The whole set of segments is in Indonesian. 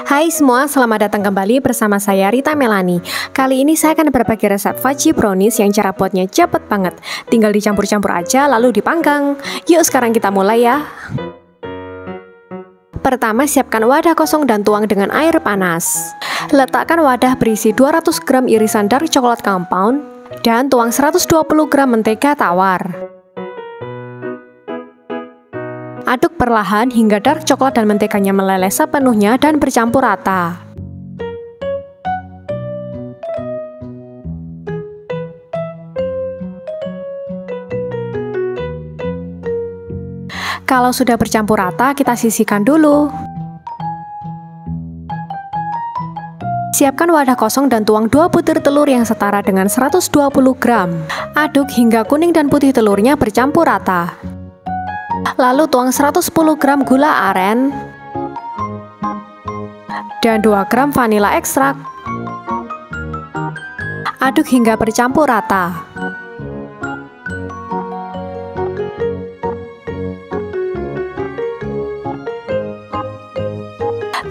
Hai semua, selamat datang kembali bersama saya Rita Melani. Kali ini saya akan berbagi resep fudgy brownies yang cara buatnya cepet banget. Tinggal dicampur-campur aja lalu dipanggang. Yuk sekarang kita mulai ya. Pertama, siapkan wadah kosong dan tuang dengan air panas. Letakkan wadah berisi 200 gram irisan dark coklat compound dan tuang 120 gram mentega tawar. Aduk perlahan hingga dark coklat dan menteganya meleleh sepenuhnya dan bercampur rata. Kalau sudah bercampur rata, kita sisihkan dulu. Siapkan wadah kosong dan tuang 2 butir telur yang setara dengan 120 gram. Aduk hingga kuning dan putih telurnya bercampur rata. Lalu tuang 110 gram gula aren dan 2 gram vanila ekstrak. Aduk hingga bercampur rata.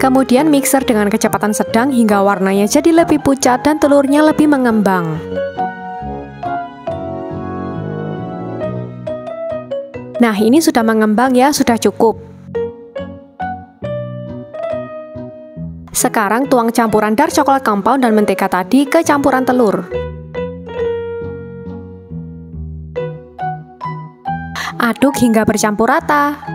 Kemudian mixer dengan kecepatan sedang hingga warnanya jadi lebih pucat dan telurnya lebih mengembang. Nah, ini sudah mengembang ya, sudah cukup. Sekarang tuang campuran dark coklat compound dan mentega tadi ke campuran telur. Aduk hingga bercampur rata.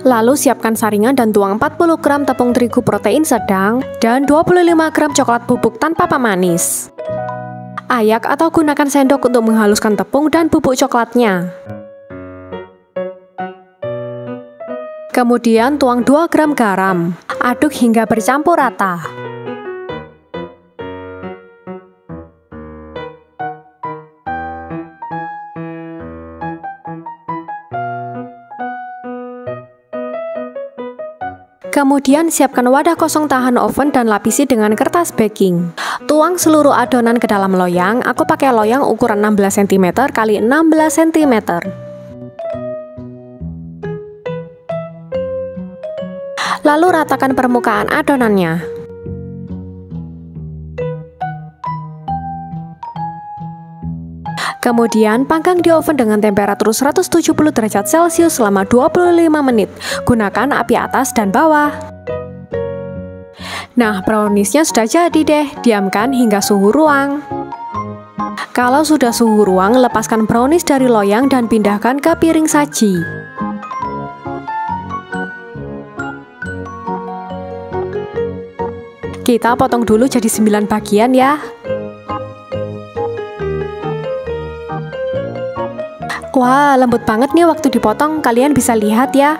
Lalu siapkan saringan dan tuang 40 gram tepung terigu protein sedang dan 25 gram coklat bubuk tanpa pemanis. Ayak atau gunakan sendok untuk menghaluskan tepung dan bubuk coklatnya. Kemudian tuang 2 gram garam. Aduk hingga bercampur rata. Kemudian siapkan wadah kosong tahan oven dan lapisi dengan kertas baking. Tuang seluruh adonan ke dalam loyang. Aku pakai loyang ukuran 16 cm x 16 cm. Lalu ratakan permukaan adonannya. Kemudian panggang di oven dengan temperatur 170 derajat Celcius selama 25 menit. Gunakan api atas dan bawah. Nah, browniesnya sudah jadi deh. Diamkan hingga suhu ruang. Kalau sudah suhu ruang, lepaskan brownies dari loyang dan pindahkan ke piring saji. Kita potong dulu jadi 9 bagian ya. Wah, lembut banget nih waktu dipotong, kalian bisa lihat ya.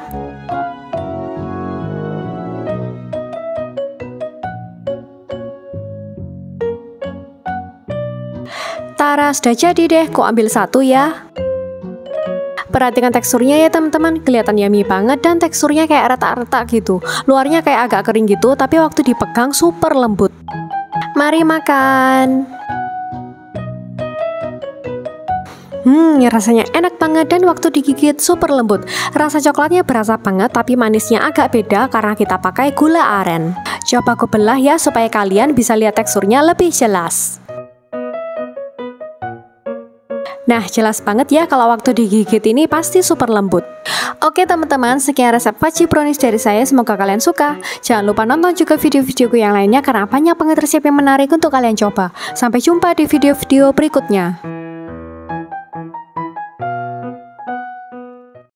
Tara, sudah jadi deh, ku ambil satu ya. Perhatikan teksturnya ya teman-teman, kelihatan yummy banget dan teksturnya kayak retak-retak gitu. Luarnya kayak agak kering gitu, tapi waktu dipegang super lembut. Mari makan. Rasanya enak banget dan waktu digigit super lembut. Rasa coklatnya berasa banget tapi manisnya agak beda karena kita pakai gula aren. Coba aku belah ya supaya kalian bisa lihat teksturnya lebih jelas. Nah, jelas banget ya kalau waktu digigit ini pasti super lembut. Oke teman-teman, sekian resep fudgy brownies dari saya, semoga kalian suka. Jangan lupa nonton juga video-videoku yang lainnya karena banyak banget resep yang menarik untuk kalian coba. Sampai jumpa di video-video berikutnya.